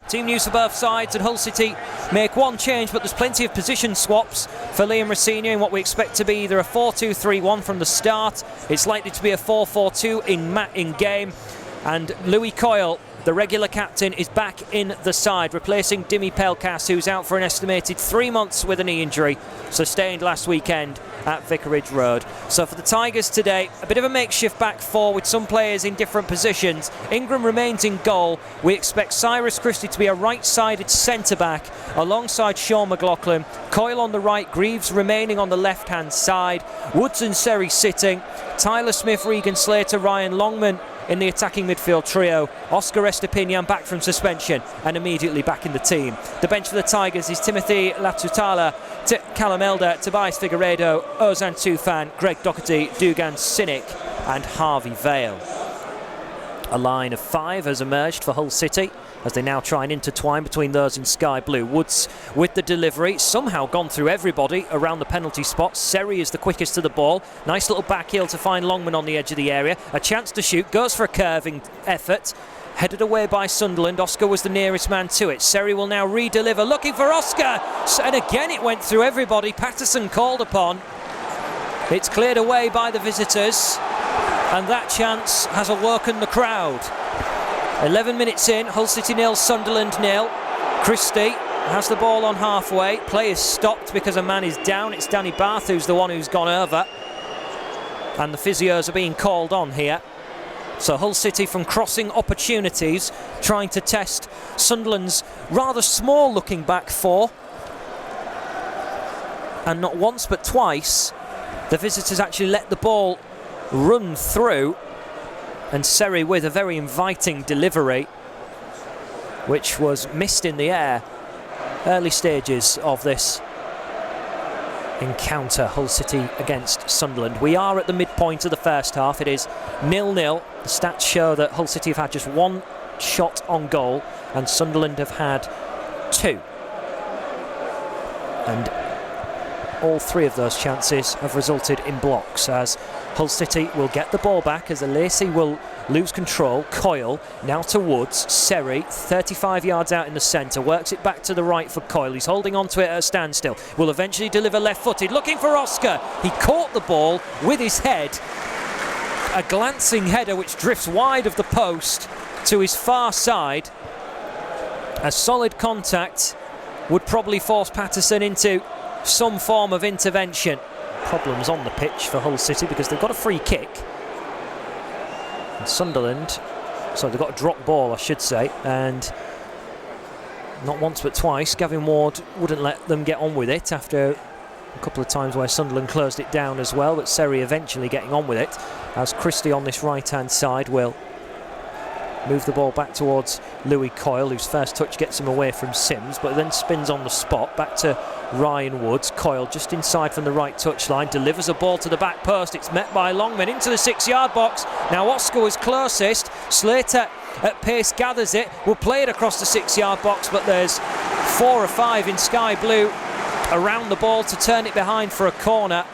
Team news for both sides, and Hull City make one change, but there's plenty of position swaps for Liam Rosenior in what we expect to be either a 4-2-3-1 from the start. It's likely to be a 4-4-2 in game, and Louis Coyle, the regular captain, is back in the side, replacing Dimi Pelkas, who's out for an estimated 3 months with a knee injury, sustained last weekend at Vicarage Road. So for the Tigers today, a bit of a makeshift back four with some players in different positions. Ingram remains in goal. We expect Cyrus Christie to be a right-sided centre-back alongside Sean McLaughlin. Coyle on the right, Greaves remaining on the left-hand side. Woods and Seri sitting. Tyler Smith, Regan Slater, Ryan Longman in the attacking midfield trio. Oscar Estepinian back from suspension and immediately back in the team. The bench for the Tigers is Timothy Latutala, Callum Elder, Tobias Figueiredo, Ozan Tufan, Greg Doherty, Dugan Sinek and Harvey Vale. A line of 5 has emerged for Hull City as they now try and intertwine between those in sky blue. Woods with the delivery, somehow gone through everybody around the penalty spot. Seri is the quickest to the ball. Nice little back heel to find Longman on the edge of the area. A chance to shoot, goes for a curving effort. Headed away by Sunderland. Oscar was the nearest man to it. Seri will now re-deliver, looking for Oscar. And again it went through everybody. Patterson called upon. It's cleared away by the visitors. And that chance has awoken the crowd. 11 minutes in, Hull City 0, Sunderland 0. Christie has the ball on halfway. Play is stopped because a man is down. It's Danny Barth who's the one who's gone over. And the physios are being called on here. So Hull City from crossing opportunities, trying to test Sunderland's rather small looking back four. And not once but twice, the visitors actually let the ball run through, and Seri with a very inviting delivery which was missed in the air. Early stages of this encounter, Hull City against Sunderland. We are at the midpoint of the first half. It is 0-0. The stats show that Hull City have had just one shot on goal and Sunderland have had 2. And all 3 of those chances have resulted in blocks, as Hull City will get the ball back as Alesi will lose control. Coyle now to Woods. Seri 35 yards out in the centre, works it back to the right for Coyle. He's holding on to it at a standstill. Will eventually deliver left-footed, looking for Oscar. He caught the ball with his head. A glancing header which drifts wide of the post to his far side. A solid contact would probably force Patterson into some form of intervention. Problems on the pitch for Hull City because they've got a free kick. And Sunderland, so they've got a drop ball I should say, and not once but twice Gavin Ward wouldn't let them get on with it after a couple of times where Sunderland closed it down as well, but Seri eventually getting on with it as Christie on this right hand side will move the ball back towards Louis Coyle, whose first touch gets him away from Sims, but then spins on the spot back to Ryan Woods. Coyle just inside from the right touchline, delivers a ball to the back post. It's met by Longman into the 6-yard box. Now Oscar was closest. Slater at pace gathers it, will play it across the 6-yard box, but there's 4 or 5 in sky blue around the ball to turn it behind for a corner.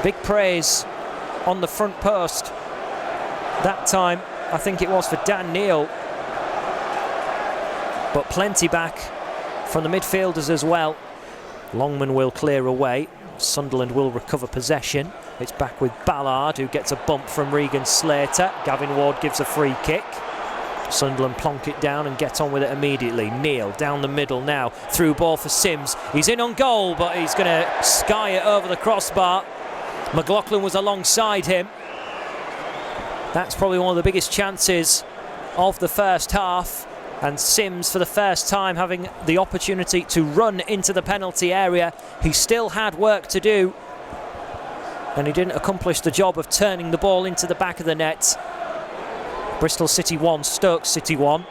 Big praise on the front post that time. I think it was for Dan Neal, but plenty back from the midfielders as well. Longman will clear away. Sunderland will recover possession. It's back with Ballard, who gets a bump from Regan Slater. Gavin Ward gives a free kick. Sunderland plonk it down and get on with it immediately. Neal down the middle now. Through ball for Sims. He's in on goal, but he's going to sky it over the crossbar. McLaughlin was alongside him. That's probably one of the biggest chances of the first half. And Sims, for the first time, having the opportunity to run into the penalty area. He still had work to do, and he didn't accomplish the job of turning the ball into the back of the net. Bristol City 1, Stoke City 1.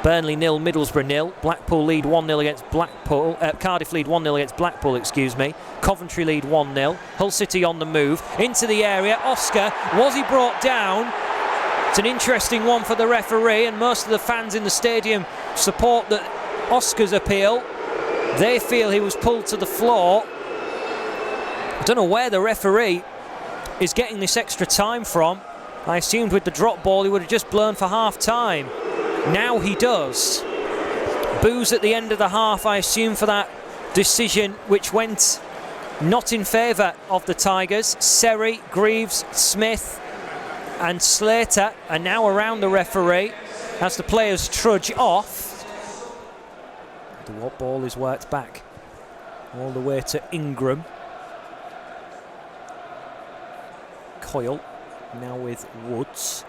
Burnley 0, Middlesbrough 0. Blackpool lead 1-0 against Blackpool. Cardiff lead 1-0 against Blackpool, excuse me. Coventry lead 1-0. Hull City on the move. Into the area. Oscar, was he brought down? It's an interesting one for the referee, and most of the fans in the stadium support that Oscar's appeal. They feel he was pulled to the floor. I don't know where the referee is getting this extra time from. I assumed with the drop ball he would have just blown for half time. Now he does. Boos at the end of the half, I assume, for that decision, which went not in favour of the Tigers. Seri, Greaves, Smith and Slater are now around the referee as the players trudge off. The ball is worked back all the way to Ingram. Coyle now with Woods.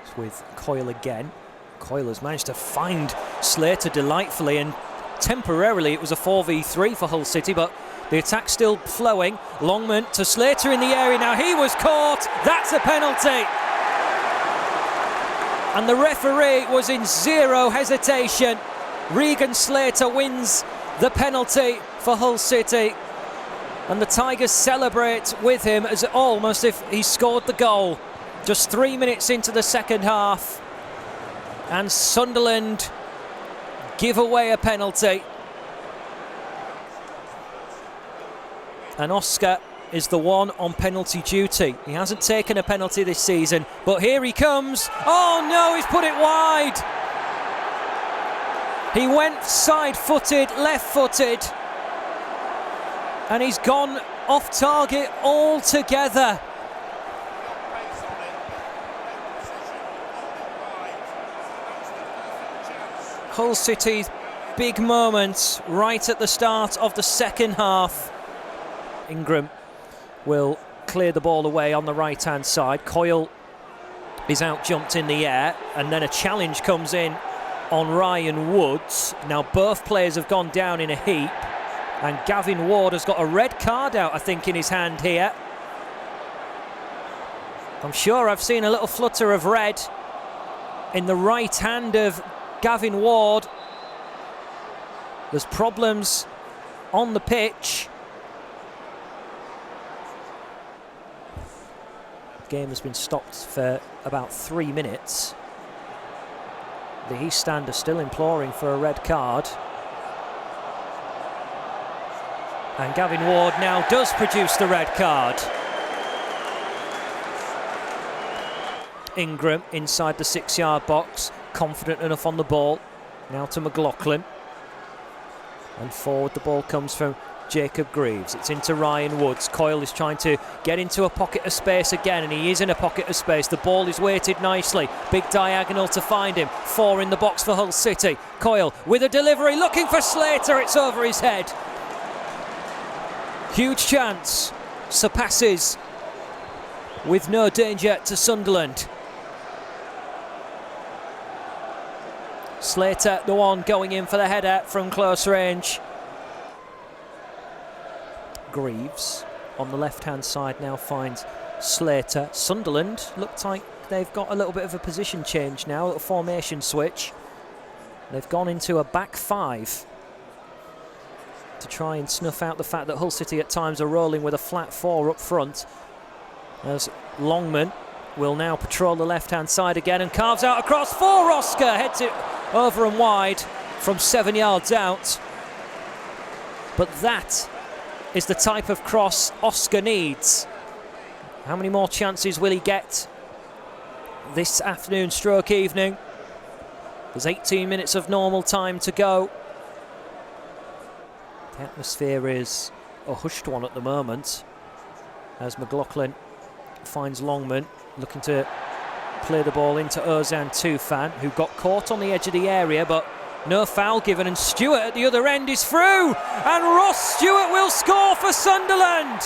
It's with Coyle again. Coyle has managed to find Slater delightfully, and temporarily it was a 4v3 for Hull City, but the attack's still flowing. Longman to Slater in the area. Now he was caught. That's a penalty. And the referee was in zero hesitation. Regan Slater wins the penalty for Hull City. And the Tigers celebrate with him as almost if he scored the goal. Just 3 minutes into the second half. And Sunderland give away a penalty. And Oscar is the one on penalty duty. He hasn't taken a penalty this season, but here he comes. Oh no, he's put it wide. He went side-footed, left-footed, and he's gone off target altogether. Hull City's big moment right at the start of the second half. Ingram will clear the ball away on the right-hand side. Coyle is out-jumped in the air, and then a challenge comes in on Ryan Woods. Now both players have gone down in a heap, and Gavin Ward has got a red card out, I think, in his hand here. I'm sure I've seen a little flutter of red in the right hand of Gavin Ward. There's problems on the pitch. The game has been stopped for about 3 minutes. The East Stand are still imploring for a red card. And Gavin Ward now does produce the red card. Ingram inside the 6-yard box, confident enough on the ball. Now to McLaughlin. And forward the ball comes from Jacob Greaves. It's into Ryan Woods. Coyle is trying to get into a pocket of space again, and he is in a pocket of space. The ball is weighted nicely. Big diagonal to find him. 4 in the box for Hull City. Coyle with a delivery, looking for Slater. It's over his head. Huge chance. Surpasses with no danger to Sunderland. Slater, the one going in for the header from close range. Greaves on the left-hand side now finds Slater. Sunderland looked like they've got a little bit of a position change now, a little formation switch. They've gone into a back 5 to try and snuff out the fact that Hull City at times are rolling with a flat 4 up front. As Longman will now patrol the left-hand side again and carves out across for Oscar. Heads it over and wide from 7 yards out. But that is the type of cross Oscar needs. How many more chances will he get this afternoon stroke evening? There's 18 minutes of normal time to go. The atmosphere is a hushed one at the moment as McLaughlin finds Longman looking to play the ball into Ozan Tufan, who got caught on the edge of the area, but no foul given, and Stewart at the other end is through, and Ross Stewart will score for Sunderland.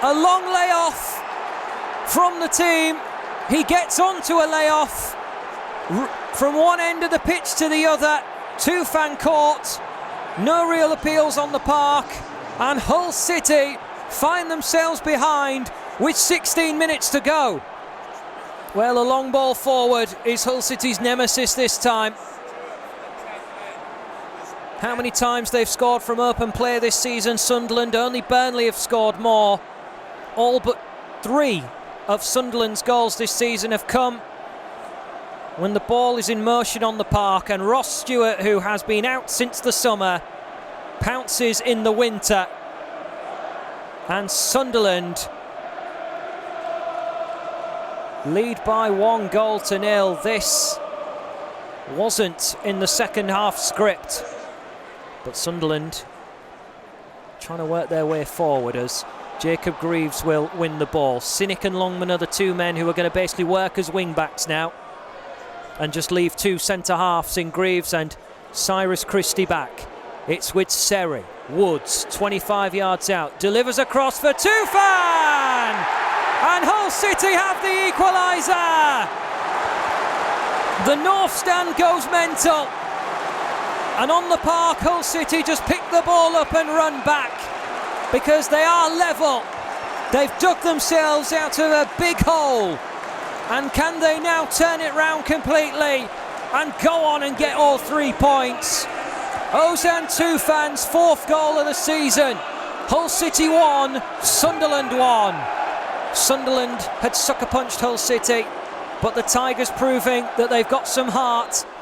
A long layoff from the team. He gets onto a layoff from one end of the pitch to the other. Tufan caught. No real appeals on the park, and Hull City find themselves behind with 16 minutes to go. Well, a long ball forward is Hull City's nemesis this time. How many times they've scored from open play this season, Sunderland? Only Burnley have scored more. All but 3 of Sunderland's goals this season have come when the ball is in motion on the park, and Ross Stewart, who has been out since the summer, pounces in the winter. And Sunderland lead by 1-0. This wasn't in the second half script, but Sunderland trying to work their way forward as Jacob Greaves will win the ball. Cynic and Longman are the two men who are going to basically work as wing-backs now and just leave two centre-halves in Greaves and Cyrus Christie back. It's with Seri. Woods, 25 yards out, delivers across for Tufan! And Hull City have the equaliser! The North Stand goes mental. And on the park, Hull City just pick the ball up and run back because they are level. They've dug themselves out of a big hole. And can they now turn it round completely and go on and get all 3 points? Ozan Tufan's 4th goal of the season. Hull City 1, Sunderland 1. Sunderland had sucker punched Hull City, but the Tigers proving that they've got some heart.